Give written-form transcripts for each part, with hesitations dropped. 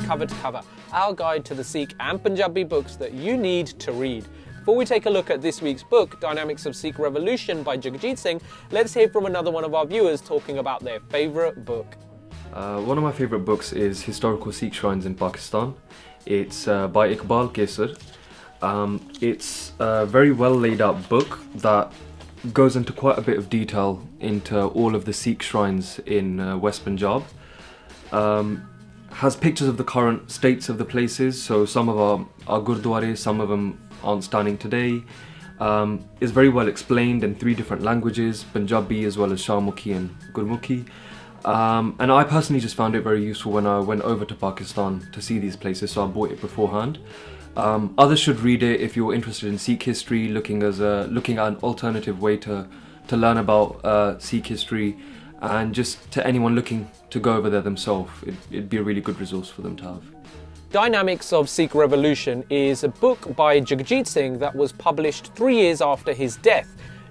Cover to Cover, our guide to the Sikh and Punjabi books that you need to read. Before we take a look at this week's book, Dynamics of Sikh Revolution by Jagjit Singh, let's hear from another one of our viewers talking about their favourite book. One of my favourite books is Historical Sikh Shrines in Pakistan. It's by Iqbal Qaiser. It's a very well laid out book that goes into quite a bit of detail into all of the Sikh shrines in West Punjab. Has pictures of the current states of the places, so some of are gurdwara, some of them aren't standing today. Is very well explained in 3 different languages, Punjabi as well as Shamukhi and Gurmukhi. And I personally just found it very useful when I went over to Pakistan to see these places, so I bought it beforehand. Others should read it if you're interested in Sikh history, looking at an alternative way to learn about Sikh history, and just to anyone looking to go over there themselves, it'd be a really good resource for them to have. Dynamics of Sikh Revolution is a book by Jagjit Singh that was published 3 years after his death.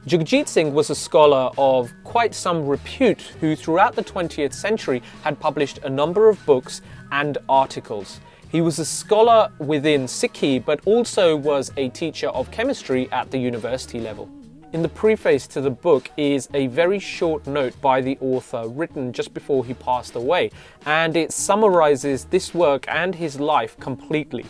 Jagjit Singh was a scholar of quite some repute who throughout the 20th century had published a number of books and articles. He was a scholar within Sikhi but also was a teacher of chemistry at the university level. In the preface to the book is a very short note by the author written just before he passed away, and it summarizes this work and his life completely,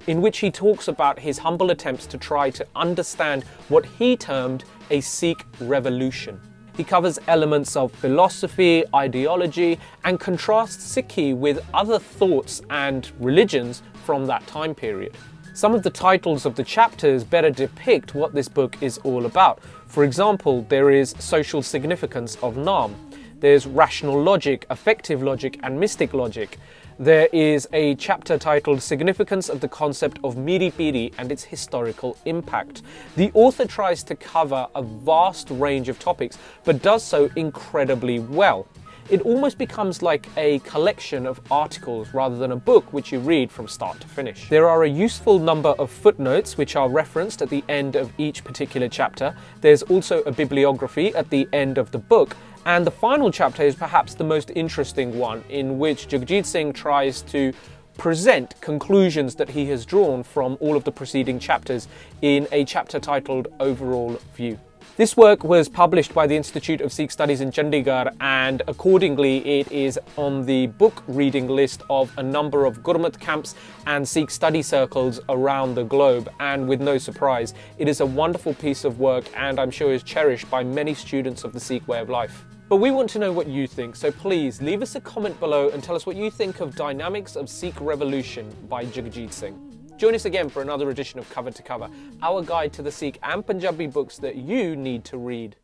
in which he talks about his humble attempts to try to understand what he termed a Sikh revolution. He covers elements of philosophy, ideology, and contrasts Sikhi with other thoughts and religions from that time period. Some of the titles of the chapters better depict what this book is all about. For example, there is social significance of Naam. There's rational logic, affective logic, and mystic logic. There is a chapter titled Significance of the Concept of Miri Piri and its Historical Impact. The author tries to cover a vast range of topics, but does so incredibly well. It almost becomes like a collection of articles rather than a book which you read from start to finish. There are a useful number of footnotes which are referenced at the end of each particular chapter. There's also a bibliography at the end of the book. And the final chapter is perhaps the most interesting one, in which Jagjit Singh tries to present conclusions that he has drawn from all of the preceding chapters in a chapter titled Overall View. This work was published by the Institute of Sikh Studies in Chandigarh, and accordingly it is on the book reading list of a number of Gurmat camps and Sikh study circles around the globe, and with no surprise, it is a wonderful piece of work and I'm sure is cherished by many students of the Sikh way of life. But we want to know what you think, so please leave us a comment below and tell us what you think of Dynamics of Sikh Revolution by Jagjit Singh. Join us again for another edition of Cover to Cover, our guide to the Sikh and Punjabi books that you need to read.